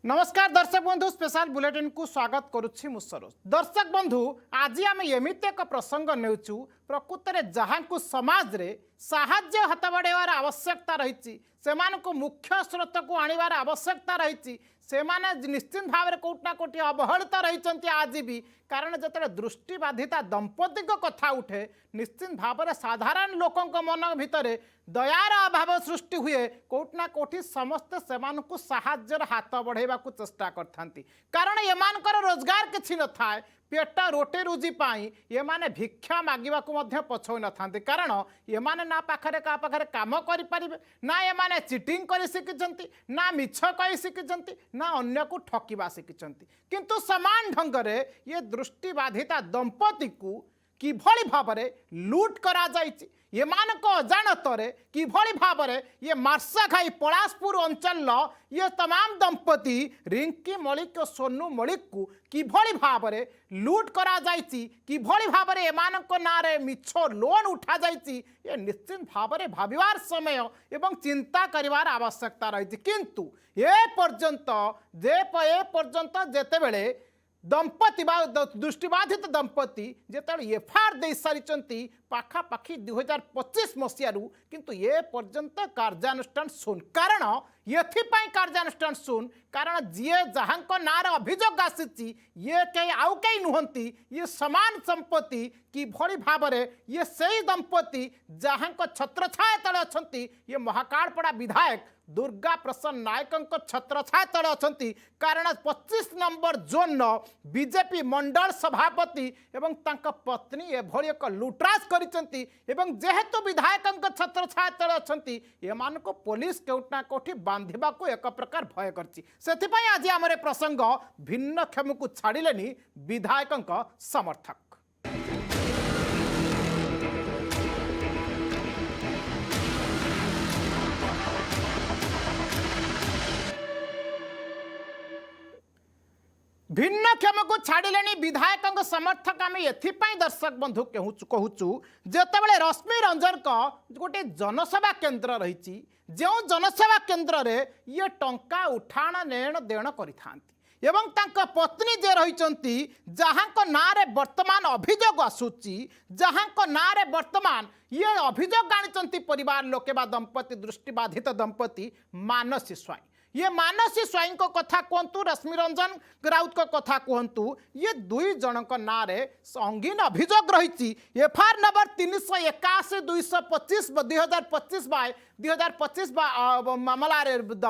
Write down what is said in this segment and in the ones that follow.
नमस्कार दर्शक बंधु स्पेशल बुलेटिन को स्वागत करुच्ची मु सरोज। दर्शक बंधु आज आम एमती एक प्रसंग नेउचु प्रकृत में जहाँ को समाज रे साहाय्य हाथ बढ़ाइबार आवश्यकता रही मुख्य स्रोत को आनिबार आवश्यकता रही से निश्चित भाव में कोटना कोटी अवहेलित रही आज भी कारण जो दृष्टिबाधिता दंपति कथा उठे निश्चित भाव में साधारण लोकों मन भितर दयार अभाव सृष्टि हुए कोटना कोठी समस्ते से साहाय्यर हाथ बढ़ाइबा चेष्टा करथांती कारण एमानकर रोजगार किछि न थाए पेट रोटी रुजी पाई ये माने भिक्षा मागिबा को मध्य पछौ न थांती कारण ये माने ना पाखरे का पाखरे काम करि परिबे ना ये माने चीटिंग करि सिकिचंती ना मिछ कहि सिकिचंती ना अन्य को ठकिबा सिकिचंती किंतु समान ढंग रे ये दृष्टिबाधिता दंपति को किभली भाव में लूट करा जाइछि ये मानक अजाणतरे किभली भाव में ये मार्साघाई पलाशपुर अंचल ये तमाम दंपति रिंकी मलिक और सोनू मलिक को किभली भाव में लूट करा जाइछि किभली भाव में एमानक नारे मिछ लोन उठा जाइछि ये निश्चित भाव में भाविबार समय एवं चिंता करिवार आवश्यकता रही किंतु ए पर्यंत जेतेबेले दंपति दृष्टिबाधित दंपति जिते एफआईआर दे सारी पाखापाखि 2025 मसीह किंतु ये पर्यंत कार्यानुष्ठान सुन कारण एथिपाई कार्यानुष्ठान सुन कारण जी जहाँ नार अभियोग आसी ये कई आउ कई नुहंती ये समान संपत्ति किभली भाव में ये सही दंपति जहाँ छत्रछाया तले अच्छा ये महाकालपड़ा विधायक दुर्गा प्रसन्न नायक छत्रछाया तले अच्छा कारण 25 नंबर जोन बीजेपी मंडल सभापति एवं तांका पत्नी एभली एक लुट्रास करिसेंती एवं जेहेतु विधायक छत्रछाया तले अच्छा एमान को पुलिस केउटना कोठी बांधिबा को एक प्रकार भय करछि सेथिपई आज आमरे प्रसंग भिन्न क्षम को छाड़िलेनी विधायक समर्थक भिन्न क्षम को छाड़िले विधायक समर्थक आम एथिपाई दर्शक बंधु कहूचु जितेबाला रश्मि रंजन गोटे जनसेवा केन्द्र रही जो जनसेवा केन्द्र रे ये टंका उठाण नेण देण करिथांती एवं तांका पत्नी जे रहिचंती जहाँ नारे वर्तमान अभियोग आसुची जहाँ नारे वर्तमान ये अभियोग आनिचंती परिवार लोके बा दंपति दृष्टिबाधित दंपति मानसी स्वाई ये मानसी स्वाई को कथा कहतु रश्मि रंजन राउत को कथा कहतु ये दुई जन नारे संगीन अभियोग रही एफआईआर नंबर 381 225 2025 बाय 2025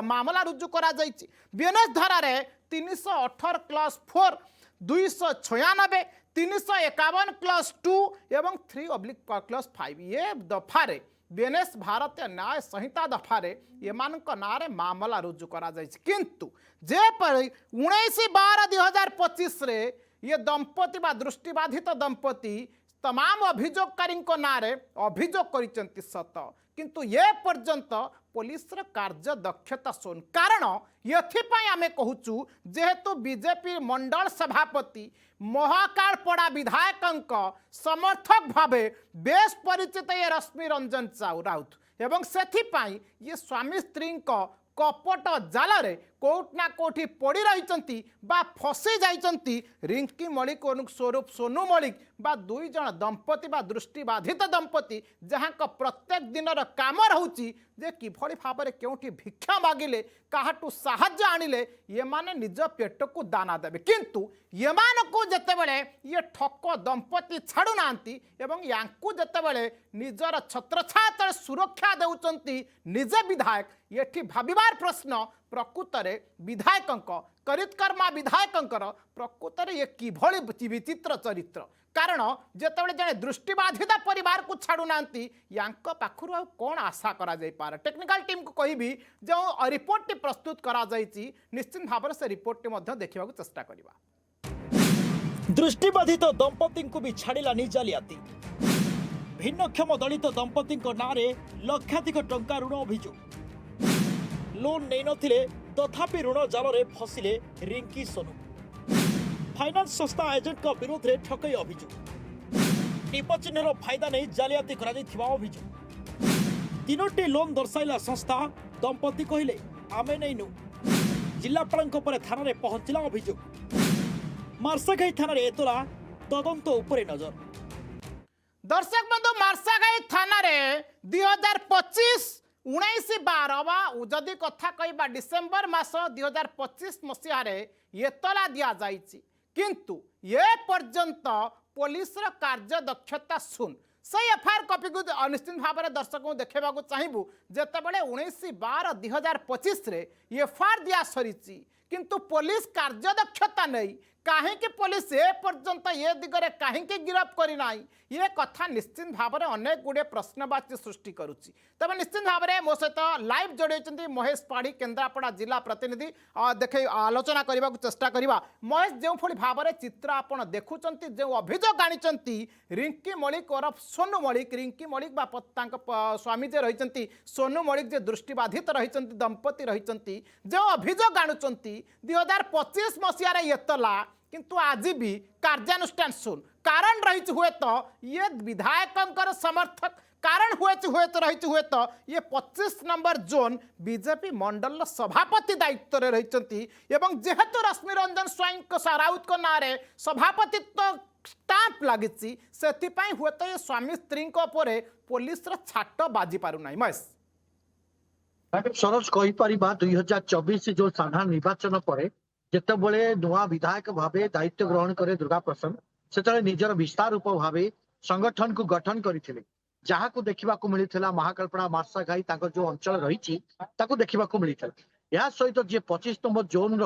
मामला रुजु करा जाइछि बीएनएस धारा रे 318 क्लास 4 296 351 क्लास 2 एवं 3 क्लास 5 ये दफारे बीएनएस भारतीय न्याय संहिता दफारे एमानक नारे मामला रुजु करा जाइछि किंतु जेपरि 19/12/2025 रे ये दंपति बा दृष्टिबाधित दंपति तमाम अभियोगकारी नारे अभियोग करिसेंती सत किंतु ये पर्यंत पुलिस कार्य दक्षता सुन कारण एथिपाई आमे कहूचु जेहेतु बीजेपी मंडल सभापति महाकालपड़ा विधायक समर्थक भावे बेस परिचित ये रश्मि रंजन राउत एवं सेथिपाई ये स्वामी स्त्री कपट जाल रे कोटना कोठी पड़ी रही फसी जाइचंती रिंकी मलिक स्वरूप सोनू मलिक बा दुई जन दंपति बा दृष्टिबाधित दंपति जहाँ प्रत्येक दिन काम रहुची जे किभली भाव में केउठी भिक्षा मागिले काहाटू साहाय्य आनिले ये माने निज पेट को दाना देवे किंतु ये को जेतेबेले ये ठक दंपति छाड़ू नांती एवं यांकू जेतेबेले निजर छत्रछाया तले सुरक्षा देउचंती निजे विधायक येठी भाबिबार प्रश्न प्रकृत रे विधायक करितकर्मा विधायक प्रकृत रे ये किभली विचित्र चरित्र कारण जेतेबेले जने दृष्टिबाधित परिवार को छाड़ू नांती यांक पाखरु आ कोन आशा करा जाय पारे टेक्निकल टीम को कहिबी जो रिपोर्ट प्रस्तुत करा जायछि निश्चित भाव से रिपोर्ट मध्ये देखिबा को चेष्टा करिबा दृष्टिबाधित दंपति को भी छाड़िलानी जालियाती भिन्नक्षम दलित दंपति नारे लक्षाधिक टंका ऋण अभियोग लोन नहीं नथिले तथापि ऋण जाल रे फसिले रिंकी सोनू फाइनान्स संस्था एजेंट विरोध में ठकई अभियोग टिप चिन्हर फायदा नहीं जालियाती अभियोग 3टी लोन दर्शाइला संस्था दंपति कहले आमे नहीं नु जिलापाल थाना पहुंचला अभियोग मार्साघाई थाना एतला तदंत उपरे नजर। दर्शक बंधु मार्साघाई थाना रे 2025-19-12 जदि कथा कहबा डिसेम्बर मास 2025 मसीह एतला दिया जाइछि किंतु ये पर्यंत पुलिस रो कार्य दक्षता सुन से एफआईआर कॉपी को निश्चित भाव में दर्शक को देखा चाहबू जितेबाला 19/12/2025 एफआईआर दिया सरी किंतु पुलिस कार्य दक्षता नहीं कहीं पुलिस ए पर्यंत ये दिगरे कहीं गिरफ करना ये कथा निश्चित भाव में अनेक गुड़े प्रश्नवाची सृष्टि करुच्ची। तब निश्चित भाव में मो सहित लाइव जोड़े महेश पाढ़ी केन्द्रापड़ा जिला प्रतिनिधि देखे आलोचना करने को चेष्टा करवा। महेश जो भाव में चित्र आपड़ देखुं जो अभियोग आनी रिंकी मलिक ओरफ सोनू मलिक रिंकी मलिक स्वामी जे रही सोनू मलिक जे दृष्टिबाधित रही दंपति रही जो अभियोग आणुंट 2025 मसीह एतला किंतु आज भी कार्यानुष्ठान सुन कारण रही हुए तो ये विधायक समर्थक कारण हुए तो रही ये 25 नंबर जोन बीजेपी मंडल सभापति दायित्व रे रही जेहेतु रश्मि रंजन स्वयं राउत को ना सभापतित्व स्टाम्प लगी हुए तो ये स्वामी स्त्री पुलिस छाट बाजी पारु ना। महेश सरोज कहीपर 2024 जो साधारण निर्वाचन पर जितेबले नुआ विधायक भावे दायित्व ग्रहण करे दुर्गा प्रसन्न से निजर विस्तार रूप भावे संगठन को गठन करथिले जहाँ को देखा मिलता महाकालपड़ा मार्साघाई जो अंचल रही देखा मिलता यह सहित जी 25 नंबर जोन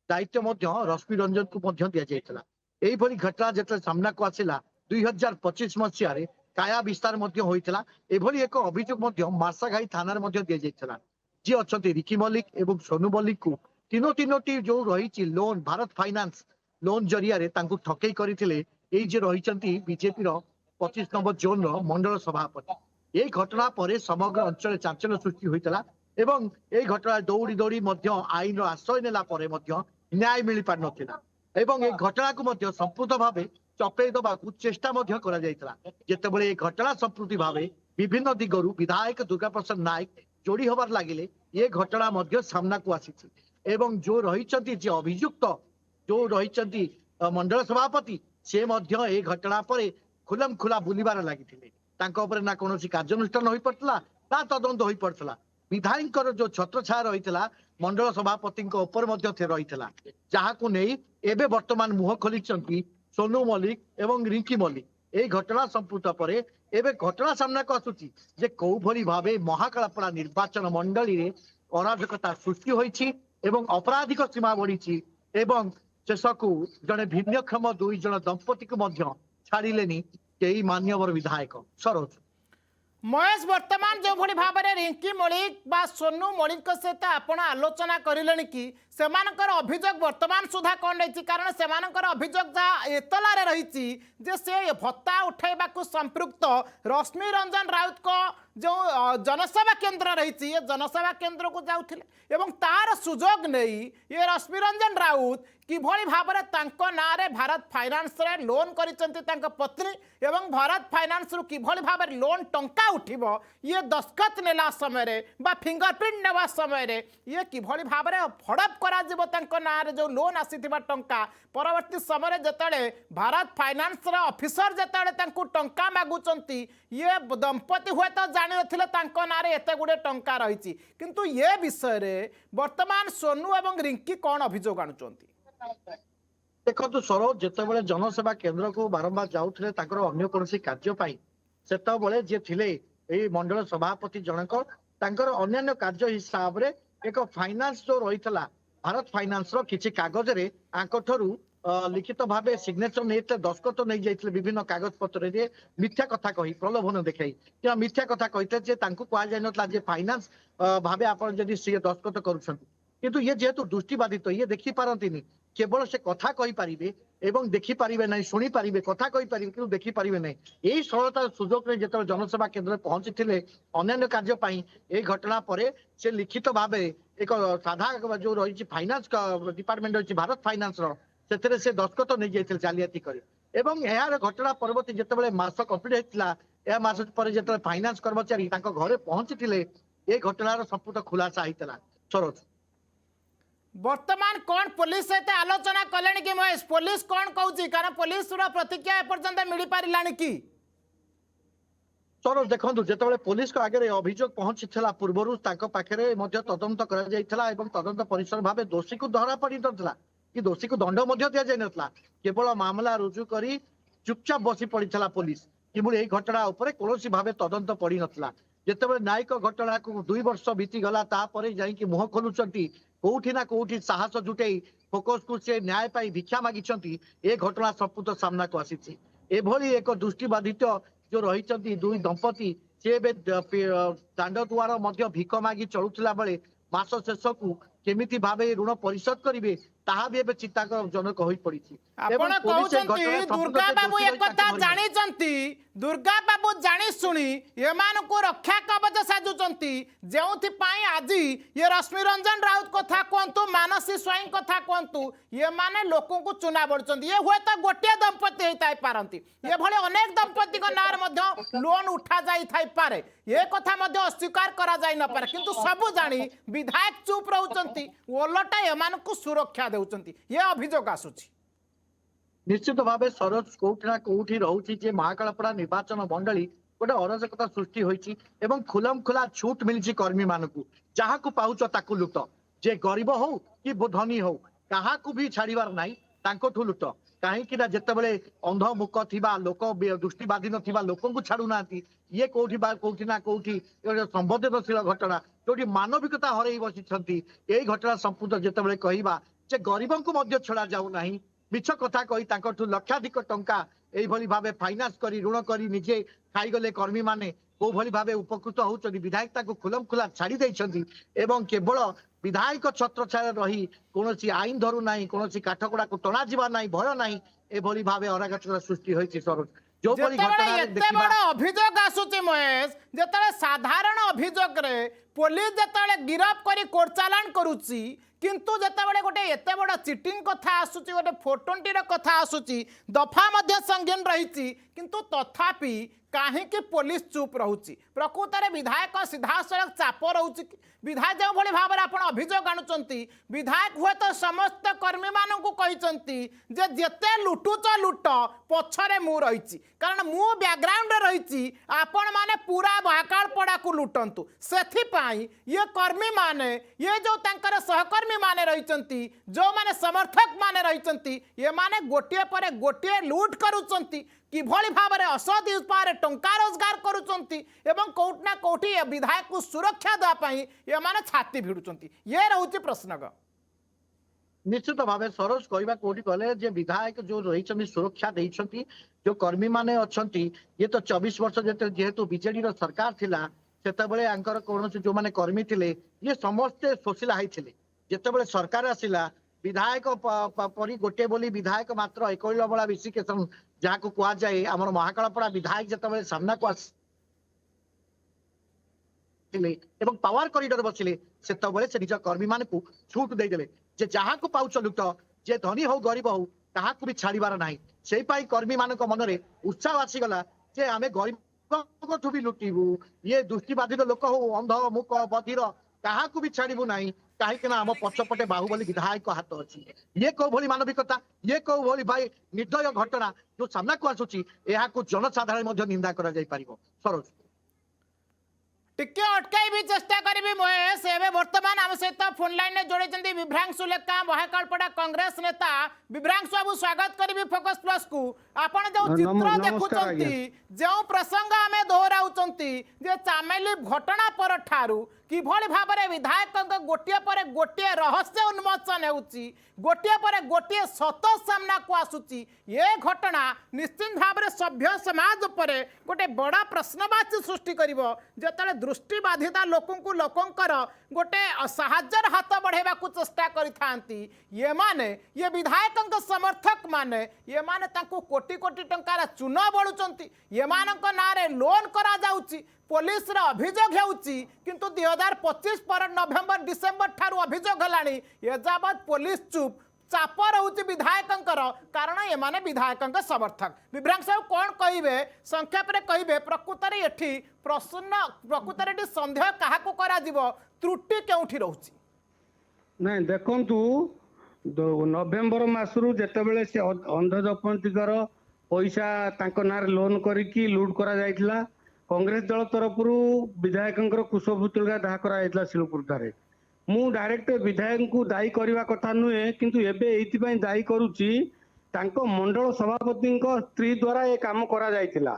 दायित्व रश्मि रंजन को दि जाता यही घटना जो सामना को आसला 2025 मसीह काया विस्तार होता एक अभियोग मार्साघाई थाना दि जाता जी अच्छा रिकी मलिक एवं सोनू मलिक को तीनोटी जो रही लोन भारत फाइनान्स लोन जरिया ठकई करते रही बीजेपी 25 नंबर जोन मंडल सभापति यही घटना पर समग्र अंचल चांचल्य सृष्टि होता एवं यही घटना दौड़ी दौड़ी आईन आश्रय नेला न्याय मिल पार नाला एवं ये घटना को संपूर्ण भाव चपे दबा चेष्टा जितेबाला घटना संपूर्ति भाव विभिन्न दिगरु विधायक दुर्गा प्रसाद नायक जोड़ी हबार लगिले ये घटना सामना को आसी एवं जो रही अभियुक्त जो रही मंडल सभापति से ये घटना पर खुलम खुला बुलबार लगी ना कौन कार्यानुष्ठान हो पड़ता ना तदंत हो पड़ता विधायक जो छत्र छाया रही मंडल सभापति रही जहाँ को नहीं एवं बर्तमान मुह खोली सोनू मलिक एवं रिंकी मलिक ये घटना संपूर्ण पर एवं घटना सामना को आसूची जे कौ भली भावे महाकालपड़ा निर्वाचन मंडली रे अराजकता सृष्टि होईछि एवं आपराधिक सीमा बढ़ी एवं शेषकू जड़े भिन्नक्षम 2 जन दंपति को छाड़िलेनी कई मान्यवर विधायक। सरोज महेश वर्तमान जो भली भाव में रिंकी मलिक बा सोनू मलिक सहित आपण आलोचना करें कि सेमानकर अभियोग वर्तमान सुधा कौन रही कारण सेमानकर अभियोग जहाँ एतला रही जे से भत्ता उठाइबा को संपृक्त रश्मि रंजन राउत को जो जनसेवा केंद्र रही ये जनसेवा केंद्र को जाऊे एवं तार सुजोग नहीं ये रश्मि रंजन राउत किभली भाव में ना भारत फाइनान्स रे लोन कर पत्नी एवं भारत फाइनान्स रु किभली भाव में लोन टंका उठिबो ये दस्खत नेला समय बा फिंगरप्रिंट नेवा समय ये किभली भाव में हड़प करा ना जो लोन आसीथिबा टंका परवर्ती समय जेतले भारत फाइनान्स रा ऑफिसर जेतले टंका मागुचंती ये दंपति हुए तो जानि नथिले ना एते गुडे टंका रही किंतु ये विषय रे वर्तमान सोनू एवं रिंकी कौन अभियोग आणुचंती देखो सरोज जितेबाला जनसेवा केंद्र को बारंबार जाऊे अन्य कौन कार्य से जे थिले मंडल सभापति जनक अन्य कार्य हिसाब रे एक फाइनान्स जो रही भारत फाइनान्स किसी कागज रे आंकठरू लिखित भाव सिग्नेचर नहीं दस्खत नहीं जाते विभिन्न कागज पत्र मिथ्या कथा कही प्रलोभन देखाई कि मिथ्या कथा कहते कहुना फाइनान्स भाव आप सी दस्खत करूँ ये जेहेतु दृष्टिबाधित ये देखी पारती केवल से कथा कही पारिबे एवं देखी पारिबे नहीं शुणी पारिबे कथा कही पारिबे किंतु देखी पारिबे नहीं यही सरलता सुजोग रे जेतल जनसेवा केंद्र पहुंची थिले अन्य कार्य पाई ए घटना परे से लिखित भावे एक साधा जो रही फाइनान्स डिपार्टमेंट रही भारत फाइनान्स से से दस्खत नहीं जाते जालियाती करे एवं यार घटना परवर्ती जितेबाला मास कंप्लीट होता यह मास पर जो फाइनान्स कर्मचारी घरे पहुंची ये घटनार संपूर्ण खुलासा होता। सरोज वर्तमान कौन पुलिस सहित आलोचना कले कि महेश पुलिस कौन कहूँ कारण पुलिस प्रतिक्रिया एपर्यंत मिल पारा कि सरोज देखो जिते पुलिस आगे अभियोग पहुंची पूर्वर पाखे तदंत तदंत परिसर भाव दोषी को धरा पड़ ना कि दोषी को दंड दि जाता केवल मामला रुजु कर चुपचाप बसी पड़ा पुलिस कि घटना उपर कौन भाव तदंत पड़ ना जिते न्यायिक घटना को 2 वर्ष बीतीगला जाकि मुह खोलुंट कौटी ना कौटी साहस जुटे फोकस को से न्याय पाई भिक्षा मागी ए घटना संपूर्ण सामना को आसी एक दृष्टिबाधित जो रही 2 दंपति सी दांड दुआर भिक मागी चलुला बेले मास शेष को केमिति भावे ऋण परिशोध करेंगे ताहा भी चिंताजनक हो पड़ी। दुर्गा बाबू एक कथा जानी दुर्गा बाबू जानी शुणी एमान को रक्षा कवच साजुंट जो आज ये रश्मि रंजन राउत कथा कहतु मानसी स्वाई कथा कहतु ये माने लोक को चुना बढ़ ये हुए तो गोटे दंपति होता पारती ये भले अनेक दंपति नार लोन उठा जाए ये कथा अस्वीकार करा जाई न पारे किंतु सबु जानी विधायक चुप रहउचंती ओलटा एमान को सुरक्षा देउचंती ये अभियोग आसुची। निश्चित भाव सरोज कौटी ना कौटी रोचे महाकालपड़ा निर्वाचन मंडली गोटे अराजकता सृष्टि होती खुलम खुला छूट मिली कर्मी मान जहाँ को पाउच ताकू लुट जे गरीब हो कि धनी हो क्या भी छाड़ार ना लुट कहीं जिते अंध मुख थी लोक दृष्टिबाधीन थी लोक को छाड़ू ना ये कौटी ना कौटी संवेदनशील घटना जो मानविकता हर बसी यही घटना संपूर्ण जिते कहवा जे गरीबों को छड़ा जाऊ ना मिछ कथा कही लक्षाधिक टंका यही भाव फाइनान्स कर ऋण कर निजे खाईगले कर्मी माने को भली भाव उपकृत होती विधायक खुलम खुला छाड़ी केवल विधायक छत्र छाया रही कौन आईन धरू ना कौन काठगड़ा को टणा जा ना भय ना एभली भाव अराजकता सृष्टि होती सरोज जो अभियोग आसुची महेश जिते साधारण अभियोग पुलिस जिते गिरफ कर कोर्ट चालान करुच्ची किंतु जिते गोटे एत बड़ चिटिंग कथा आसूची गोटे फोटोटीर कथा आसूची दफा संगीन रही किंतु तथापि कहीं पुलिस चुप रोचे प्रकृत में विधायक सीधासख चाप रोचे विधायक जो भाई भाव में अभियोग आणुंट विधायक हुए तो समस्त कर्मी मानू कहते जेते लुटुच लुट पछरे मु रही कारण मु बैकग्राउंड रही आपण माने पूरा महाकालपड़ा को लुटंतु से ये कर्मी माने ये जो तांकर सहकर्मी माने रही जो माने समर्थक माने रही ये माने गोटे पर गोटे लुट करुचंती किभली भाव में असद उपाय टंका रोजगार करुचंती एवं कोर्ट ना कोठी विधायक को सुरक्षा देवाई ये माने छाती भिड़ुचंती ये रहउची प्रश्न निश्चित भाव सरोज कहवा कौटी कहले जे विधायक जो रही सुरक्षा देइछंती जो कर्मी माने अछंती ये तो 24 वर्ष जेहेतु बीजेडी सरकार थिला सेतबेले आंकर कौन जो माने कर्मी थिले ये समस्ते शोषिला होइथिले जेतेबेले सरकार आसिला विधायक परी गोटे बोली विधायक मात्र एकैल बड़ा विशिकेशन जहाँ को कह जाए आम महाकालपड़ा विधायक जिते सामना को एवं पावर कॉरिडोर बसिले से निज कर्मी मान को छूट देदेले जे जहाँ को पाउच लुट जे धनी हो गरीब हो क्या भी छाड़बार ना से कर्मी मान मन में उत्साह आसीगला जे आम गरीब भी लुटबू ये दृष्टिबाधित लोक हो अंध मुख बधिर क्या भी छाड़बू ना कहीं आम पछपटे बाहुबली विधायक हाथ अच्छी ये कौ भली मानविकता ये कौ भली भाई निर्दय घटना जो सामना को आसूची जनसाधारण निंदा करा जाई परिबो सरोज टिके अटकाई भी चेष्टा करी महेश एवं वर्तमान आम सहित फोन लाइन में जोड़ी विभ्रांशु लेखा महाकालपड़ा कांग्रेस नेता विभ्रांशु बाबू स्वागत करी फोकस प्लस को आपण जो चित्र देखुचंती जो प्रसंग आमे दोहराउचंती जे चामेली घटना पर ठारू किभली भाव में विधायक गोटे पर गोटे रहस्य उन्मोचन होउची गोटे पर गोटे सत सामना को आसूची ये घटना निश्चित भाव में सभ्य समाज पर गोटे बड़ा प्रश्नवाची सृष्टि करिवो जतले दृष्टिबाधिता लोकंकु लोकंकर गोटे साहाय्यर हाथ बढ़ेबा को चेष्टा करिथांती ये माने ये विधायक समर्थक माने ये माने तांको कोटी कोटी टंकार चून बळुचंती ये मानक नारे लोन करा जाउची पुलिस अभियोग होउची किंतु 2025 पर नवेम्बर डिसेम्बर ठारू अभियोग हलाणी ये जाबत पुलिस चुप चाप रोचे विधायक कारण ये माने विधायक समर्थक विभ्रांश कौन कहे संक्षेप में कहे प्रकृत में ये प्रश्न प्रकृत में सन्देह क्या करा त्रुटि क्यों रोचे ନାଇଁ ଦେଖନ୍ତୁ ନଭେମ୍ବର ମାସରୁ ଯେତେବେଳେ ସେ ଅନ୍ଧ ଦମ୍ପତିଙ୍କର ପଇସା ତାଙ୍କ ନାଁରେ ଲୋନ କରିକି ଲୁଟ୍ କରାଯାଇଥିଲା, କଂଗ୍ରେସ ଦଳ ତରଫରୁ ବିଧାୟକଙ୍କର କୁଶପୁତଳିକା ଦାହ କରାଯାଇଥିଲା ଶିଳପୁରଠାରେ। ମୁଁ ଡାଇରେକ୍ଟ ବିଧାୟକଙ୍କୁ ଦାୟୀ କରିବା କଥା ନୁହେଁ, କିନ୍ତୁ ଏବେ ଏଇଥିପାଇଁ ଦାୟୀ କରୁଛି, ତାଙ୍କ ମଣ୍ଡଳ ସଭାପତିଙ୍କ ସ୍ତ୍ରୀ ଦ୍ୱାରା ଏ କାମ କରାଯାଇଥିଲା।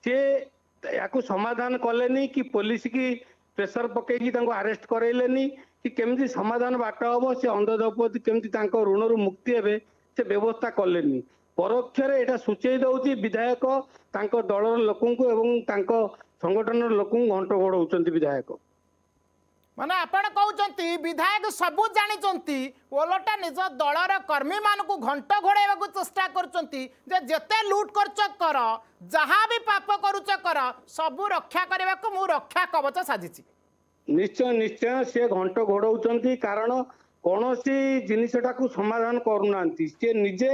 ସେ ୟାକୁ ସମାଧାନ କଲେନି କି ପୋଲିସ କି ପ୍ରେସର ପକେଇକି ତାଙ୍କୁ ଆରେଷ୍ଟ କରେଇଲେନି କି କେମିତି ସମାଧାନ ବାଟ ହବ, ସେ ଅନ୍ଧ ଦମ୍ପତି କେମିତି ତାଙ୍କ ଋଣରୁ ମୁକ୍ତି ହେବେ ସେ ବ୍ୟବସ୍ଥା କଲେନି। ପରୋକ୍ଷରେ ଏଇଟା ସୂଚେଇ ଦଉଛି ବିଧାୟକ ତାଙ୍କ ଦଳର ଲୋକଙ୍କୁ ଏବଂ ତାଙ୍କ ସଂଗଠନର ଲୋକଙ୍କୁ ଘଣ୍ଟ ଘୋଡଉଛନ୍ତି ବିଧାୟକ। ମାନେ ଆପଣ କହୁଛନ୍ତି ବିଧାୟକ ସବୁ ଜାଣିଛନ୍ତି, ଓଲଟା ନିଜ ଦଳର କର୍ମୀ ମାନଙ୍କୁ ଘଣ୍ଟ ଘୋଡ଼ାଇବାକୁ ଚେଷ୍ଟା କରୁଛନ୍ତି ଯେ ଯେତେ ଲୁଟ୍ କରୁଛ କର, ଯାହା ବି ପାପ କରୁଛ କର, ସବୁ ରକ୍ଷା କରିବାକୁ ମୁଁ ରକ୍ଷା କବଚ ସାଜିଛି। ନିଶ୍ଚୟ ନିଶ୍ଚୟ ସେ ଘଣ୍ଟ ଘୋଡଉଛନ୍ତି, କାରଣ କୌଣସି ଜିନିଷଟାକୁ ସମାଧାନ କରୁନାହାନ୍ତି। ସେ ନିଜେ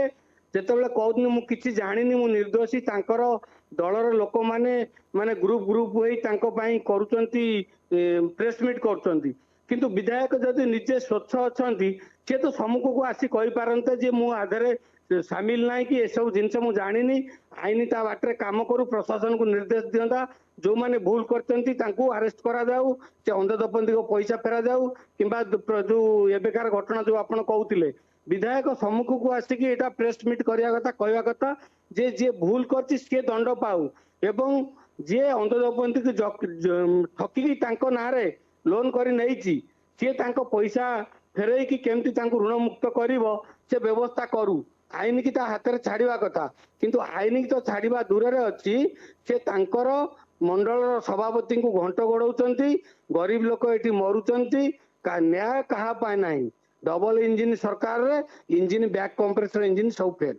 ଯେତେବେଳେ କହୁଛନ୍ତି ମୁଁ କିଛି ଜାଣିନି, ମୁଁ ନିର୍ଦ୍ଦୋଷୀ, ତାଙ୍କର ଦଳର ଲୋକମାନେ ମାନେ ଗ୍ରୁପ ହୋଇ ତାଙ୍କ ପାଇଁ କରୁଛନ୍ତି, ପ୍ରେସ ମିଟ୍ କରୁଛନ୍ତି। କିନ୍ତୁ ବିଧାୟକ ଯଦି ନିଜେ ସ୍ୱଚ୍ଛ ଅଛନ୍ତି, ସେ ତ ସମ୍ମୁଖକୁ ଆସି କହିପାରନ୍ତେ ଯେ ମୁଁ ଆଧରେ ସାମିଲ ନାହିଁ କି ଏସବୁ ଜିନିଷ ମୁଁ ଜାଣିନି, ଆଇନ ତା ବାଟରେ କାମ କରୁ, ପ୍ରଶାସନକୁ ନିର୍ଦ୍ଦେଶ ଦିଅନ୍ତା ଯୋଉମାନେ ଭୁଲ କରିଛନ୍ତି ତାଙ୍କୁ ଆରେଷ୍ଟ କରାଯାଉ, ସେ ଅନ୍ଧ ଦମ୍ପତିଙ୍କ ପଇସା ଫେରାଯାଉ, କିମ୍ବା ଯୋଉ ଏବେକାର ଘଟଣା ଯୋଉ ଆପଣ କହୁଥିଲେ, ବିଧାୟକ ସମ୍ମୁଖକୁ ଆସିକି ଏଇଟା ପ୍ରେସ ମିଟ୍ କରିବା କଥା, କହିବା କଥା ଯେ ଯିଏ ଭୁଲ କରିଛି ସିଏ ଦଣ୍ଡ ପାଉ, ଏବଂ ଯିଏ ଅନ୍ଧ ଦମ୍ପତିକୁ ଠକିକି ତାଙ୍କ ନାଁରେ ଲୋନ କରି ନେଇଛି ସିଏ ତାଙ୍କ ପଇସା ଫେରେଇକି କେମିତି ତାଙ୍କୁ ଋଣ ମୁକ୍ତ କରିବ ସେ ବ୍ୟବସ୍ଥା କରୁ। ଆଇନ କି ତା ହାତରେ ଛାଡିବା କଥା, କିନ୍ତୁ ଆଇନ କି ତ ଛାଡିବା ଦୂରରେ ଅଛି, ସେ ତାଙ୍କର ମଣ୍ଡଳର ସଭାପତିଙ୍କୁ ଘଣ୍ଟ ଘୋଡଉଛନ୍ତି। ଗରିବ ଲୋକ ଏଠି ମରୁଛନ୍ତି, ନ୍ୟାୟ କାହା ପାଇଁ ନାହିଁ। ଡବଲ ଇଞ୍ଜିନ ସରକାରରେ ଇଞ୍ଜିନ ବ୍ୟାକ୍ କମ୍ପ୍ରେସର ଇଞ୍ଜିନ ସବୁ ଫେଲ।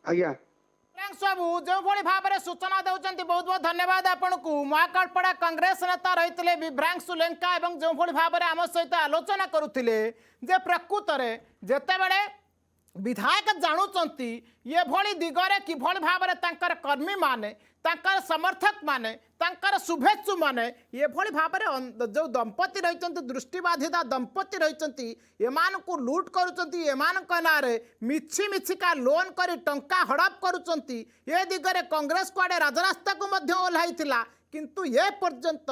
ଆଜ୍ଞା ସବୁ ଯେଉଁଭଳି ଭାବରେ ସୂଚନା ଦେଉଛନ୍ତି, ବହୁତ ବହୁତ ଧନ୍ୟବାଦ ଆପଣଙ୍କୁ। ମହାକାଳପଡ଼ା କଂଗ୍ରେସ ନେତା ରହିଥିଲେ ବିଭ୍ରାଂଶୁ ଲେଙ୍କା ଏବଂ ଯେଉଁଭଳି ଭାବରେ ଆମ ସହିତ ଆଲୋଚନା କରୁଥିଲେ ଯେ ପ୍ରକୃତରେ ଯେତେବେଳେ विधायक जानुचंती ये भली दिगरे किभली भाबरे तांकर कर्मी माने तांकर समर्थक माने तांकर शुभेच्छु माने ये भली भाबरे जो दंपति रहिचंती दृष्टिबाधिता दंपति रहिचंती एमानकु लूट करूचंती एमानक नारे मिछि मिछिका लोन करी टंका हड़प करूचंती ये दिगरे कांग्रेस कुआडे राजरास्ता को मध्य ओल्हाइथिला किंतु ये पर्यंत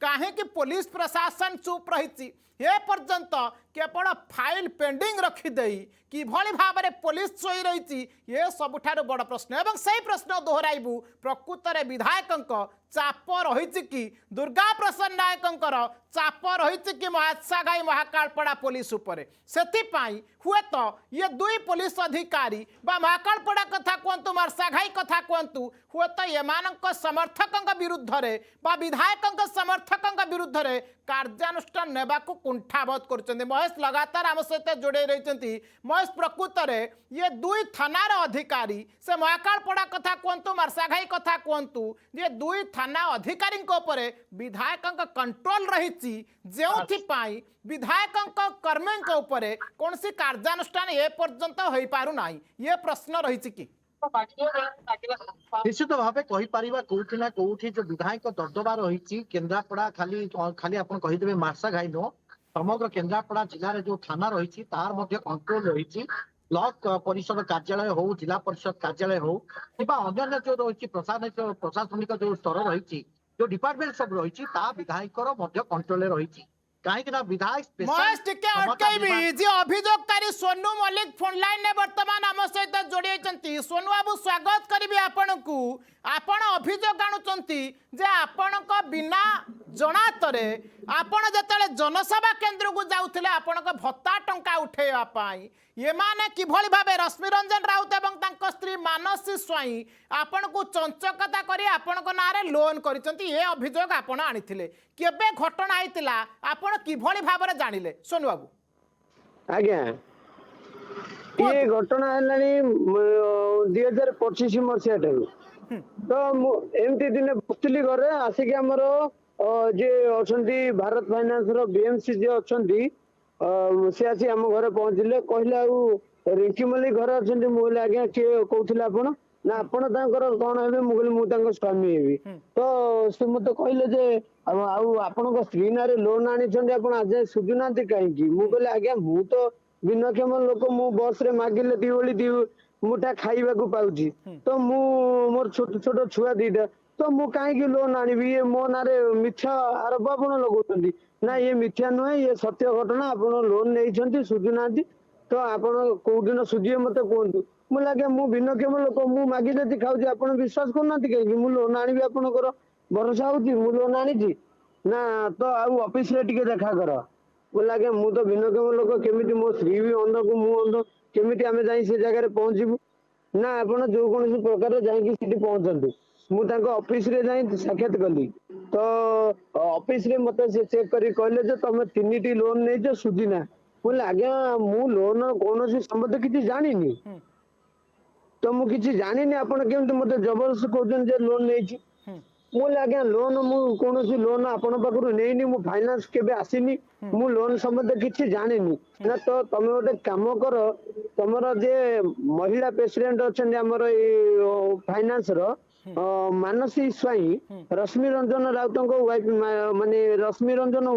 काहेकि पुलिस प्रशासन चुप रही ए पर्यंत केवल फाइल पेंडिंग रखिदे किभली भाबरे पुलिस शोई रही ये सबुठारु बड़ प्रश्न एवं सही प्रश्न दोहराइबु प्रकृत में विधायक चाप रही कि दुर्गा प्रसाद नायकर चाप रही कि महासागाई महाकालपड़ा पुलिस उपरे सेथिपाई हुए तो ये दुई पुलिस अधिकारी बा महाकालपड़ा कथा कहतु मरसाघाई कथा कहतु हुए तो एमानक समर्थक विरुद्ध रे बा विधायक समर्थक विरुद्ध रे कार्यानुष्ठान नेबाकु कुंठाबोध कर महेश लगातार आम सहित जोड़े रही महेश प्रकृत में ये दुई थानार अधिकारी से महाकालपड़ा कथा कहतु मरसाघाई कथा कहतु ये दुई थाना अधिकारी विधायक कंट्रोल रही विधायक कर्मी कौन सी कार्यानुष्ठान ए पर्यंत हो पारु नाही ये प्रश्न रही कि निश्चित भाव कहीपर कौटी ना कौटी जो विधायक दबदबा रही केन्द्रापड़ा खाली खाली आप कहीदेवे मार्साघाई नुह समग्र केन्द्रापड़ा जिले जो थाना रही तार कंट्रोल रही ब्लॉक परिषद कार्यालय हो जिला परिषद कार्यालय हो कि अन्य जो रही प्रशासनिक जो स्तर रही जो डिपार्टमेंट सब रही विधायक कंट्रोल रही कहीं विधायक अभियोगकारी सोनू मल्लिक फोन लाइन में वर्तमान आम सहित जोड़ी सोनू बाबू स्वागत करी आपण को आपण अभियोग आणुचंती जे आपण बिना जनातरे आपण जतले जनसेवा केंद्र को जाउथिले आपण भत्ता टंका उठेवा पाई ये माने किभली भाबे रश्मि रंजन राउत एवं तांको स्त्री मानसी स्वाई आपण को चंचकता करी आपण को नारे लोन करिसंती ये अभियोग आपण आनिथिले केबे घटना आइतिला आपण किभली भाबरे जानिले सोनू बाबू आज्ञा ये घटना हेलानी 2025 मसिया ठारू तो एमती दिन बसली घरे आसिक आमर जे अछंती भारत फाइनान्स रो बीएमसी जे अछंती से आम घरे पहुंचले कहले रिंकी मल्लिक घर अच्छा मुझे आज्ञा किए कहते आपण ନା ଆପଣ ତାଙ୍କର କଣ ହେବେ? ମୁଁ କହିଲି ମୁଁ ତାଙ୍କ ସ୍ୱାମୀ ହେବି। ତ ସେ ମତେ କହିଲେ ଯେ ଆଉ ଆପଣଙ୍କ ସ୍ତ୍ରୀ ନାଁରେ ଲୋନ ଆଣିଛନ୍ତି, ଆପଣ ଆଜି ସୁଝୁନାହାନ୍ତି କାହିଁକି? ମୁଁ କହିଲି ଆଜ୍ଞା ମୁଁ ତ ଭିନ୍ନକ୍ଷମ ଲୋକ, ମୁଁ ବସ ରେ ମାଗିଲେ ଦି ଓଳି ଦି ମୁଠା ଖାଇବାକୁ ପାଉଛି। ତ ମୁଁ ମୋର ଛୋଟ ଛୋଟ ଛୁଆ ଦିଟା, ତ ମୁଁ କାହିଁକି ଲୋନ ଆଣିବି? ଇଏ ମୋ ନାଁରେ ମିଥ୍ୟା ଆରୋପ ଆପଣ ଲଗାଉଛନ୍ତି। ନା ଇଏ ମିଥ୍ୟା ନୁହେଁ, ଇଏ ସତ୍ୟ ଘଟଣା। ଆପଣ ଲୋନ ନେଇଛନ୍ତି ସୁଝୁନାହାନ୍ତି, ତ ଆପଣ କୋଉ ଦିନ ସୁଝିବେ ମତେ କୁହନ୍ତୁ। ମୁଁ ଲାଗେ ମୁଁ ଭିନ୍ନକ୍ଷମ ଲୋକ, ମୁଁ ମାଗି ଯଦି ଖାଉଛି ଆପଣ ବିଶ୍ୱାସ କରୁନାହାନ୍ତି କାହିଁକି? ମୁଁ ଲୋନ ଆଣିବି ଆପଣଙ୍କର ଭରସା ହଉଛି ମୁଁ ଲୋନ ଆଣିଛି ନା? ତ ଆଉ ଅଫିସ ରେ ଟିକେ ଦେଖା କର। ମୁଁ ଲାଗେ ମୁଁ ତ ଭିନ୍ନକ୍ଷମ ଲୋକ, କେମିତି ମୋ ସ୍ତ୍ରୀ ବି ଅନ୍ଧକୁ ମୁଁ ଅନ୍ଧ, କେମିତି ଆମେ ଯାଇ ସେ ଜାଗାରେ ପହଞ୍ଚିବୁ? ନା ଆପଣ ଯୋଉ କୌଣସି ପ୍ରକାର ଯାଇକି ସେଠି ପହଞ୍ଚନ୍ତୁ। ମୁଁ ତାଙ୍କ ଅଫିସ ରେ ଯାଇ ସାକ୍ଷାତ କଲି, ତ ଅଫିସ ରେ ମତେ ସେ ଚେକ୍ କରି କହିଲେ ଯେ ତମେ 3ଟି ଲୋନ ନେଇଛ ସୁଝିନା। ମୁଁ କହିଲି ଆଜ୍ଞା ମୁଁ ଲୋନ କୌଣସି ସମ୍ବନ୍ଧ କିଛି ଜାଣିନି, ତ ମୁଁ କିଛି ଜାଣିନି, ଆପଣ କେମିତି ମତେ ଜବରଦସ୍ତି କହୁଛନ୍ତି ଯେ ଲୋନ ନେଇଛି? ମୁଁ କହିଲି ଆଜ୍ଞା ଲୋନ ମୁଁ କୌଣସି ଲୋନ ଆପଣଙ୍କ ପାଖରୁ ନେଇନି, ମୁଁ ଫାଇନାନ୍ସ କେବେ ଆସିନି, ମୁଁ ଲୋନ ସମ୍ବନ୍ଧରେ କିଛି ଜାଣିନି। ନା ତ ତମେ ଗୋଟେ କାମ କର, ତମର ଯେ ମହିଳା ପ୍ରେସିଡେଣ୍ଟ ଅଛନ୍ତି ଆମର ଏଇ ଫାଇନାନ୍ସ ର ମାନସୀ ସ୍ୱାଇଁ, ରଶ୍ମି ରଞ୍ଜନ ରାଉତଙ୍କ ୱାଇଫ, ମାନେ ରଶ୍ମି ରଞ୍ଜନ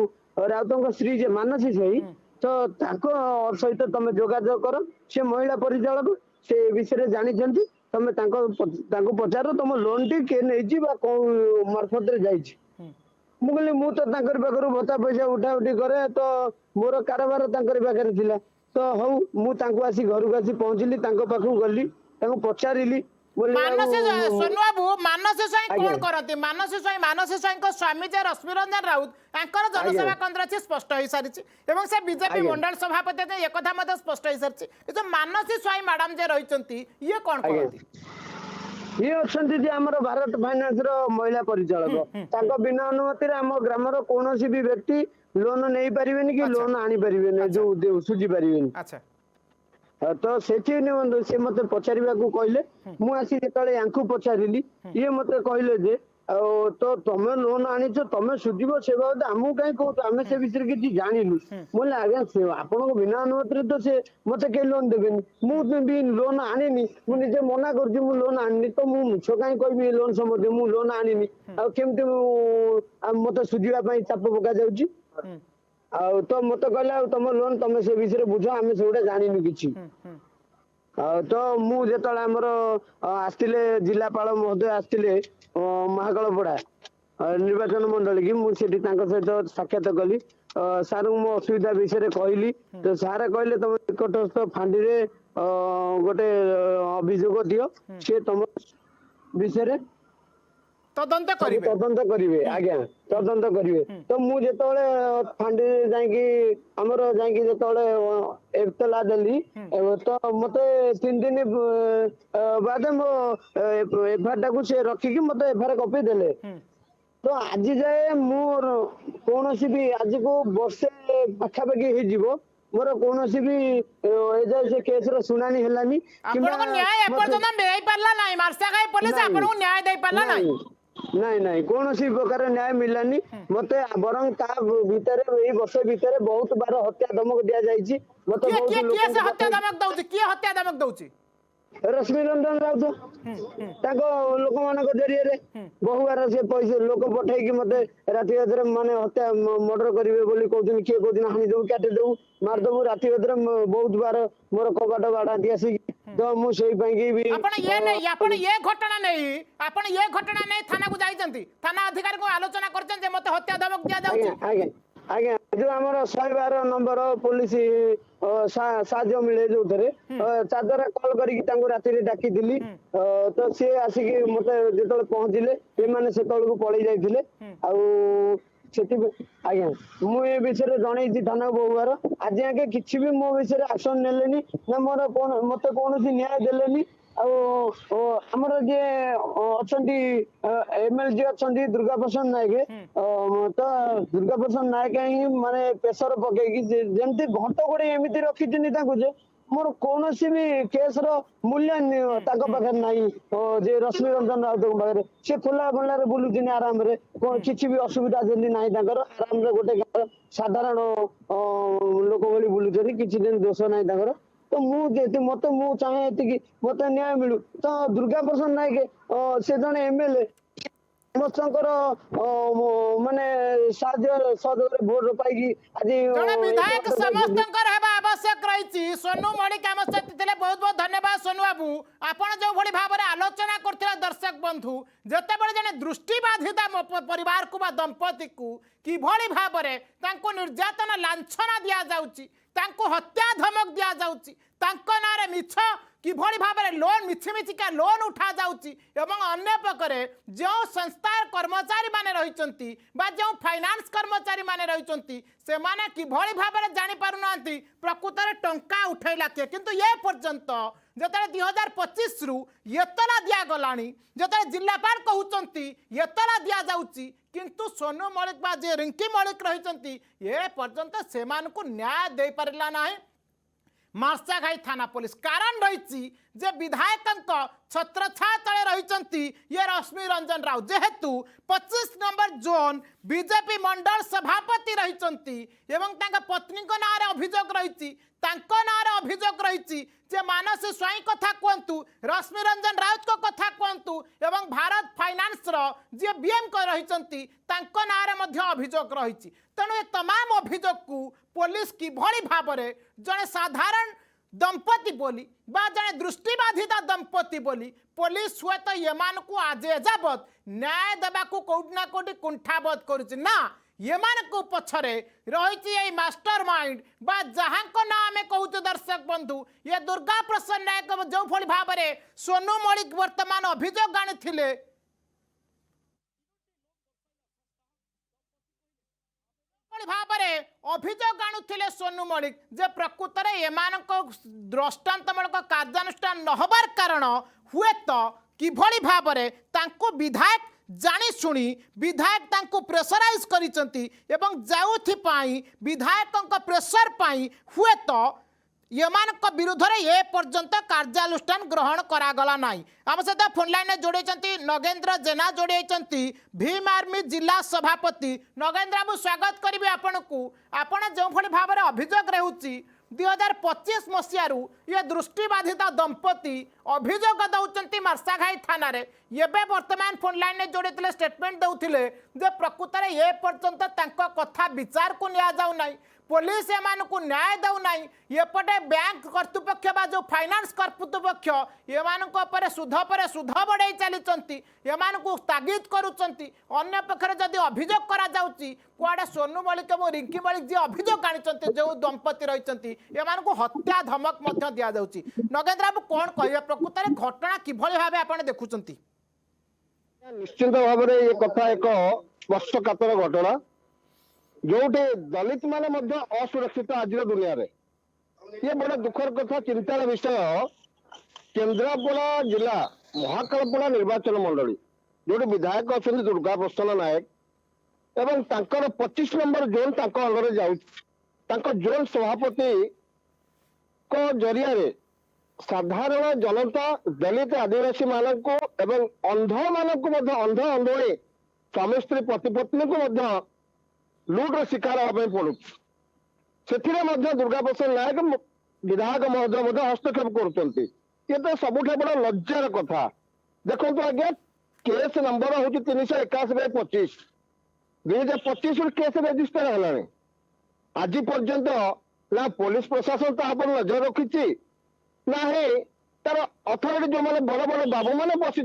ରାଉତଙ୍କ ସ୍ତ୍ରୀ ଯେ ମାନସୀ ସ୍ୱାଇଁ, ତ ତାଙ୍କ ସହିତ ତମେ ଯୋଗାଯୋଗ କର। ସେ ମହିଳା ପରିଚାଳକ, ସେ ଏ ବିଷୟରେ ଜାଣିଛନ୍ତି। ତମେ ତାଙ୍କୁ ପଚାର ତମ ଲୋନ ଟି କିଏ ନେଇଛି ବା କୋଉ ମାର୍ଫତରେ ଯାଇଛି। ମୁଁ କହିଲି ମୁଁ ତ ତାଙ୍କରି ପାଖରୁ ଭତ୍ତା ପଇସା ଉଠା ଉଠି କରେ, ତ ମୋର କାରବାର ତାଙ୍କରି ପାଖରେ ଥିଲା। ତ ହଉ ମୁଁ ତାଙ୍କୁ ଆସି ଘରକୁ ଆସି ପହଞ୍ଚିଲି, ତାଙ୍କ ପାଖକୁ ଗଲି, ତାଙ୍କୁ ପଚାରିଲି। ବୋଲି ଆଉ ମାନସୀ ସୋନୁ ବାବୁ, ମାନସୀ ସ୍ୱାଇଁ ଆଜ୍ଞା କଣ କରନ୍ତି? ମାନସୀ ସ୍ୱାଇଁଙ୍କ ସ୍ୱାମୀ ଯେ ରଶ୍ମି ରଞ୍ଜନ ରାଉତ, ତାଙ୍କର ଜନସେବା କେନ୍ଦ୍ର ଅଛି, ସ୍ପଷ୍ଟ ହୋଇସାରିଛି। ଏବଂ ସେ ବିଜେପି ଆଜ୍ଞା ମଣ୍ଡଳ ସଭାପତି ଏକଥା ମଧ୍ୟ ସ୍ପଷ୍ଟ ହୋଇସାରିଛି। କିନ୍ତୁ ମାନସୀ ସ୍ୱାଇଁ ମ୍ୟାଡାମ ଯେ ରହିଛନ୍ତି, ଇଏ କଣ ଆଜ୍ଞା କରନ୍ତି? ଇଏ ଅଛନ୍ତି ଯେ ଆମର ଭାରତ ଫାଇନାନ୍ସ ର ମହିଳା ପରିଚାଳକ। ତାଙ୍କ ବିନା ଅନୁମତିରେ ଆମ ଗ୍ରାମର କୌଣସି ବି ବ୍ୟକ୍ତି ଲୋନ ନେଇପାରିବେନି କି ଆଚ୍ଛା ଲୋନ ଆଣିପାରିବେନି, ଆଚ୍ଛା ଯୋଉ ସୁଝି ପାରିବେନି। ଆଚ୍ଛା ତ ସେଥି ନିମନ୍ତେ ସେ ମତେ ପଚାରିବାକୁ କହିଲେ। ମୁଁ ଆସି ଯେତେବେଳେ ୟାଙ୍କୁ ପଚାରିଲି, ଇଏ ମତେ କହିଲେ ଯେ ଆଉ ତ ତମେ ଲୋନ ଆଣିଛ, ତମେ ସୁଝିବ, ସେ ବାବଦ ଆମକୁ କାହିଁ କହୁଛ? ଆମେ ସେ ବିଷୟରେ କିଛି ଜାଣିନୁ। ମୁଁ କହିଲି ଆଜ୍ଞା ଆପଣଙ୍କ ବିନା ଅନୁମତିରେ ତ ସେ ମତେ କେହି ଲୋନ ଦେବେନି। ମୁଁ ବି ଲୋନ ଆଣିନି, ମୁଁ ନିଜେ ମନା କରୁଛି ମୁଁ ଲୋନ ଆଣିନି, ତ ମୁଁ ମିଛ କାହିଁ କହିବି ଲୋନ ସମ୍ବନ୍ଧରେ? ମୁଁ ଲୋନ ଆଣିନି, ଆଉ କେମିତି ମତେ ସୁଝିବା ପାଇଁ ଚାପ ପକା ଯାଉଛି? ଆଉ ତ ମତେ କହିଲେ ଆଉ ତମ ଲୋନ ତମେ ସେ ବିଷୟରେ ବୁଝ, ଆମେ ସେଗୁଡା ଜାଣିନୁ କିଛି। ଆଉ ତ ମୁଁ ଯେତେବେଳେ ଆମର ଆସିଥିଲେ ଜିଲ୍ଲାପାଳ ମହୋଦୟ ଆସିଥିଲେ ମହାକାଳପଡା ନିର୍ବାଚନ ମଣ୍ଡଳୀ କି, ମୁଁ ସେଠି ତାଙ୍କ ସହିତ ସାକ୍ଷାତ କଲି। ସାର୍ ଙ୍କୁ ମୋ ଅସୁବିଧା ବିଷୟରେ କହିଲି, ତ ସାର୍ କହିଲେ ତମ ନିକଟସ୍ଥ ଫାଣ୍ଡିରେ ଗୋଟେ ଅଭିଯୋଗ ଦିଅ, ସିଏ ତମ ବିଷୟରେ ତଦନ୍ତ ସବୁ କରିବେ। ତଦନ୍ତ କରିବେ। ଆଜ୍ଞା ତଦନ୍ତ କରିବେ। ତ ମୁଁ ଯେତେବେଳେ ଫାଣ୍ଡିରେ ଯାଇକି ଆମର ଯାଇକି ଯେତେବେଳେ ଏତଲା ଦେଲି, ତ ମତେ 3 ଦିନ ବାଦ ମୋ ଏଫଆର ଟାକୁ ସେ ରଖିକି ମତେ ଏଫଆର କପି ଦେଲେ। ତ ଆଜି ଯାଏ ମୋର କୌଣସି ବି, ଆଜିକୁ ବର୍ଷେ ପାଖାପାଖି ହେଇଯିବ, ମୋର କୌଣସି ବି ଏଯାଏ ସେ କେସ ର ଶୁଣାଣି ହେଲାନି କିମ୍ବା ଆପଣଙ୍କ ନ୍ୟାୟ ମତେ ଏପର୍ଯ୍ୟନ୍ତ ମିଳିପାରିଲା ନାହିଁ? ମାର୍ଶାଘାଇ ପୋଲିସ ନାଇଁ ଆପଣଙ୍କୁ ନ୍ୟାୟ ଦେଇପାରିଲା ନାହିଁ? ନାଇଁ କୌଣସି ପ୍ରକାର ନ୍ୟାୟ ମିଳିଲାନି ମତେ। ବରଂ ତା ଭିତରେ ଏଇ ବର୍ଷ ଭିତରେ ବହୁତ ବାର ହତ୍ୟା ଧମକ ଦିଆଯାଇଛି। ମତେ କିଏ ବହୁତ କିଏ କିଏ ଲୋକଙ୍କ ସେ ହତ୍ୟା ପାଖରେ ଧମକ ଦଉଛି? କିଏ ହତ୍ୟା ଧମକ ଦଉଛି? ରଶ୍ମି ରଞ୍ଜନ ରାଉତ ତାଙ୍କ ଲୋକମାନଙ୍କ ଜରିଆରେ ବହୁ ବାର ସେ ପଇସା ଲୋକ ପଠେଇକି ମତେ ରାତି ଅଧରେ ମାନେ ହତ୍ୟା ମର୍ଡର କରିବେ ବୋଲି କହୁଛନ୍ତି। କିଏ କହୁଛନ୍ତି ହାଣିଦବୁ, କାଟିଦବୁ, ମାରିଦବୁ। ରାତି ଅଧରେ ବହୁତ ବାର ମୋର କବାଟ ବାଡାନ୍ତି ଆସିକି। ତ ମୁଁ ସେଇ ପାଇଁକି ବି ଆପଣ ଏ ଘଟଣା ନେଇ ଥାନାକୁ ଯାଇଛନ୍ତି? ଥାନା ଅଧିକାରୀଙ୍କୁ ଆଲୋଚନା କରିଛନ୍ତି ଯେ ମତେ ହତ୍ୟା ଧମକ ଆଜ୍ଞା ଦିଆଯାଉଛି? ଆଜ୍ଞା ଆଜ୍ଞା ଯୋଉ ଆମର 112 ନମ୍ବର ପୋଲିସ ସାହାଯ୍ୟ ମିଳେ ଯୋଉଥିରେ, ତା ଦ୍ୱାରା କଲ କରିକି ତାଙ୍କୁ ରାତିରେ ଡାକିଥିଲି। ତ ସିଏ ଆସିକି ମତେ ଯେତେବେଳେ ପହଞ୍ଚିଲେ, ଏମାନେ ସେତେବେଳକୁ ପଳେଇ ଯାଇଥିଲେ। ଆଉ ସେଥିପାଇଁ ଆଜ୍ଞା ମୁଁ ଏ ବିଷୟରେ ଜଣେଇଛି ଥାନାକୁ ବହୁବାର। ଆଜି ଆଗେ କିଛି ବି ମୋ ବିଷୟରେ ଆକ୍ସନ ନେଲେନି, ନା ମୋର ମତେ କୌଣସି ନ୍ୟାୟ ଦେଲେନି। ଆଉ ଆମର ଯିଏ ଅଛନ୍ତି ଏମଏଲ ଯିଏ ଅଛନ୍ତି ଦୁର୍ଗା ପ୍ରସାଦ ନାୟକ, ତ ଦୁର୍ଗା ପ୍ରସାଦ ନାୟକ ହିଁ ମାନେ ପ୍ରେସର ପକେଇକି ଯେମିତି ଘଣ୍ଟ ଘୋଡେଇ ଏମିତି ରଖିଛନ୍ତି ତାଙ୍କୁ ଯେ ମୋର କୌଣସି ବି କେସ ର ମୂଲ୍ୟ ତାଙ୍କ ପାଖରେ ନାହିଁ। ଯେ ରଶ୍ମି ରଞ୍ଜନ ରାଉତଙ୍କ ପାଖରେ ସେ ଖୋଲା ମହିଳାରେ ବୁଲୁଛନ୍ତି ଆରାମରେ, କିଛି ବି ଅସୁବିଧା ଯେମିତି ନାହିଁ ତାଙ୍କର। ଆରାମରେ ଗୋଟେ ଗାଁ ସାଧାରଣ ଲୋକ ଭଳି ବୁଲୁଛନ୍ତି, କିଛି ଦିନ ଦୋଷ ନାହିଁ ତାଙ୍କର। ତ ମୁଁ ଚାହେଁ ଏତିକି ମତେ ନ୍ୟାୟ ମିଳୁ। ତ ଦୁର୍ଗା ପ୍ରସାଦ ନାୟକ ସେ ଜଣେ ଏମଏଲଏ ସମସ୍ତଙ୍କର ମାନେ ସାହାଯ୍ୟ ସହଯୋଗରେ ଭୋଟ ପାଇକି ଆଜି ଜଣେ ଏଇ ବିଧାୟକ ପଦରେ ପାଇଛନ୍ତି। ସମସ୍ତଙ୍କର ହେବା ଆବଶ୍ୟକ ରହିଛି। ସୋନୁ ମଳିକ ଆମ ସହିତ ଥିଲେ, ବହୁତ ବହୁତ ଧନ୍ୟବାଦ ସୋନୁ ବାବୁ। ଆପଣ ଯେଉଁଭଳି ଭାବରେ ଆଲୋଚନା କରୁଥିଲେ ଦର୍ଶକ ବନ୍ଧୁ, ଯେତେବେଳେ ଜଣେ ଦୃଷ୍ଟିବାଧିତା ପରିବାରକୁ ବା ଦମ୍ପତିକୁ କିଭଳି ଭାବରେ ତାଙ୍କୁ ନିର୍ଯାତନା ଲାଞ୍ଛନା ଦିଆଯାଉଛି, ତାଙ୍କୁ ହତ୍ୟା ଧମକ ଦିଆଯାଉଛି, ତାଙ୍କ ନାଁରେ ମିଛ କିଭଳି ଭାବରେ ଲୋନ୍ ମିଛିମିଛିକା ଲୋନ୍ ଉଠାଯାଉଛି ଏବଂ ଅନ୍ୟ ପକ୍ଷରେ ଯେଉଁ ସଂସ୍ଥାର କର୍ମଚାରୀ ମାନେ ରହିଛନ୍ତି ବା ଯେଉଁ ଫାଇନାନ୍ସ କର୍ମଚାରୀ ମାନେ ରହିଛନ୍ତି ସେମାନେ କିଭଳି ଭାବରେ ଜାଣିପାରୁନାହାନ୍ତି ପ୍ରକୃତରେ ଟଙ୍କା ଉଠେଇଲା କିଏ। କିନ୍ତୁ ଏ ପର୍ଯ୍ୟନ୍ତ ଯେତେବେଳେ 2025ରୁ ଏତଲା ଦିଆଗଲାଣି, ଯେତେବେଳେ ଜିଲ୍ଲାପାଳ କହୁଛନ୍ତି ଏତଲା ଦିଆଯାଉଛି, କିନ୍ତୁ ସୋନୁ ମଳିକ ବା ଯେ ରିଙ୍କି ମଳିକ ରହିଛନ୍ତି ଏ ପର୍ଯ୍ୟନ୍ତ ସେମାନଙ୍କୁ ନ୍ୟାୟ ଦେଇପାରିଲା ନାହିଁ ମାର୍ଶାଘାଇ थाना पुलिस। कारण रही जे विधायक छत्रछाया तले रही ये रश्मि रंजन राव जेहेतु 25 नंबर जोन बीजेपी मंडल सभापति रही पत्नी ना अभियोग रही अभियोग रही जे मानसी स्वाई कथा कहतु, रश्मि रंजन राउत को कथा कहतु एवं भारत फाइनान्स जी बीएम रही ना अभियोग रही। तेणु ए तमाम अभियोग को पुलिस किभली भाव में जड़े साधारण दंपति बोली बा जड़े दृष्टिबाधिता दंपति बोली पुलिस हुए तो यमान को आज एजावत न्याय देवा कौटना कौटी कुंठाबोध करुना यमान को पछरे रही मास्टर माइंड बा जहां को ना आम कहूँ दर्शक बंधु ये दुर्गा प्रसाद नायक जो भली भाव में सोनू मलिक वर्तमान अभियोग आनी भाव अभियोग आणुले सोनू मलिक जे प्रकृत में दृष्टांतमूलक कार्यानुष्ठान नहबार कारण हुए तो किभली भाव में विधायक जानी शुणी विधायक प्रेसराइज करिसंती एवं जाउथिपाई विधायक प्रेसर पाई हुए तो यमानक विरुद्ध ए पर्यंत कार्यानुष्ठान ग्रहण करागला नाई। आम सहित फोन लाइन जोड़े नगेंद्र जेना जोड़े भीम आर्मी जिला सभापति। नगेंद्र बाबू स्वागत करी आपण को आपण जो भली भाव में अभियोग रही 2025 मसीह ये दृष्टिबाधिता दंपति अभियोग दौरान मार्शाघाई थाना रे ये वर्तमान फोन लाइन जोड़े स्टेटमेंट दौले प्रकृत में ए पर्यंत कथा विचार को लिया जाऊ नहीं, पुलिस एमान को न्याय दौना, एपटे बैंक कर्तृपक्ष बा जो फाइनान्स कर्तृपक्ष एमान सुध पर सुध बढ़ाई चली एमान को तागिद करुँच। अन्य पक्षरे जदि अभियोग करा जाउची कुआडे सोनू मलिक और रिंकी मलिक जी अभियोग आनी जो दंपति रही एमान को हत्या धमक दिया जाउची। नगेंद्र बाबू कौन कहे प्रकृत में घटना किभली भाव आप देखुंत? निश्चित भाव में ये कथा एक स्पर्शकातर घटना जोटे दलित माने असुरक्षित आज दुनिया रे ये बड़ा दुखर कथा चिंतार विषय। केन्द्रापड़ा जिला महाकालपड़ा निर्वाचन मंडली जो विधायक अच्छा दुर्गा प्रसाद नायक एवं 25 नंबर जोन अंडर जाऊँ जोन सभापति को जरिया साधारण जनता दलित आदिवासी मानक एवं अंध मानक अंध अंधे स्वामी स्त्री पतिपत्नी को लुट्र शिकार होगा पड़ू से दुर्गा प्रसाद नायक विधायक महोदय हस्तक्षेप कर तो सबुठ बड़ा लज्जार कथा। देखो आज्ञा केस नंबर हूँ 381/25 2025 केस रेजिस्टर है आज पर्यंत ना पुलिस प्रशासन तापर नजर रखी ना तार अथॉरिटी जो मैंने बड़ बड़ बाबू मैंने बसी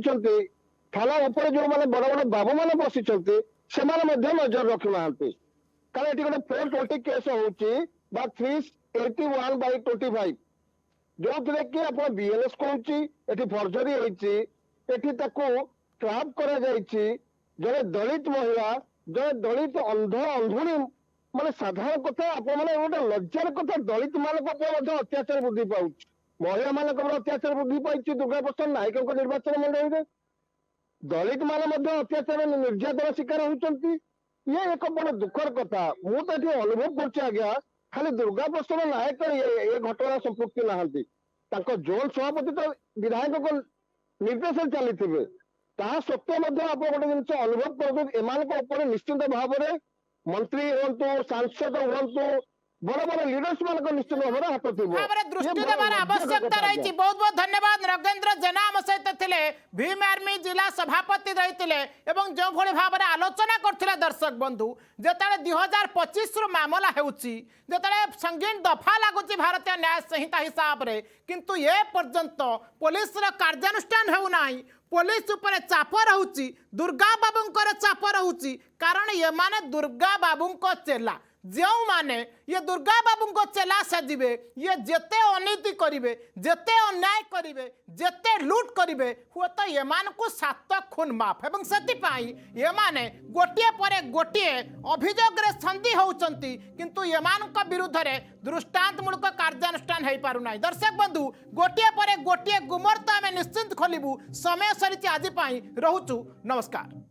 थाना उपर जो मैंने बड़ बड़ बाबू मैंने बसी से नजर रखुना कारण ये गोटे 420 केस हूँ 381/25 जो थे कि आप बीएनएस कहूँ फर्जरी होती ट्राप कर जड़े दलित महिला जड़े दलित अंध अंधुणी माने साधारण कथा आप गोटे लज्जार कथा दलित मान अत्याचार वृद्धि पाऊँ महिला मान अत्याचार वृद्धि पाई दुर्गा प्रसाद नायक निर्वाचन मंडल में दलित मान अत्याचार निर्यातना शिकार होती ये एक बड़ दुखर कथा। मुझे अनुभव कर खाली दुर्गा प्रसाद नायक ये घटना संपुक्ति ना जोन सभापति तो विधायक को निर्देश चली सत्वे आप गोटे जिन अनुभव कर निश्चित भाव में मंत्री हूँ सांसद हूँ बड़ बड़ लीडर्स मान निश्चित भाव में हाथ थी भाବରେ ଦୃଷ୍ଟି ଦେବାର ଆବଶ୍ୟକତା ରହିଛି। ବହୁତ ବହୁତ ଧନ୍ୟବାଦ। ନଗେନ୍ଦ୍ର ଜେନା ଆମ ସହିତ ଥିଲେ, ଭୀମ ଆର୍ମି ଜିଲ୍ଲା ସଭାପତି ରହିଥିଲେ ଏବଂ ଯେଉଁଭଳି ଭାବରେ ଆଲୋଚନା କରିଥିଲେ ଦର୍ଶକ ବନ୍ଧୁ, ଯେତେବେଳେ 2025 ମାମଲା ହେଉଛି, ଯେତେବେଳେ ସଙ୍ଗୀନ ଦଫା ଲାଗୁଛି ଭାରତୀୟ ନ୍ୟାୟ ସଂହିତା ହିସାବରେ, କିନ୍ତୁ ଏ ପର୍ଯ୍ୟନ୍ତ ପୋଲିସର କାର୍ଯ୍ୟାନୁଷ୍ଠାନ ହେଉନାହିଁ। पुलिस उपरे चाप रहुची, दुर्गा बाबूंकर चाप रहुची, कारण ये माने दुर्गा बाबूंको चेला, जो माने ये दुर्गा बाबूंको चेला सजिबे, ये जेते अनीति करिवे, जेते अन्याय करिवे, जेते लूट करिवे, हुए तो ये मान को 7 खून माफ एवं सेति पाई ये माने गोटिए परे गोटिए अभियोग रे संधि होउचंती, किंतु ये मान को विरुद्ध रे दृष्टांतमूलक कार्यानुष्ठान हेई पारु नाही। दर्शक बंधु, गोटिए परे गोटिए गुमर तो आमे निश्चिंत खोलिबु। समय सरिची आज पाई रहुचु। नमस्कार।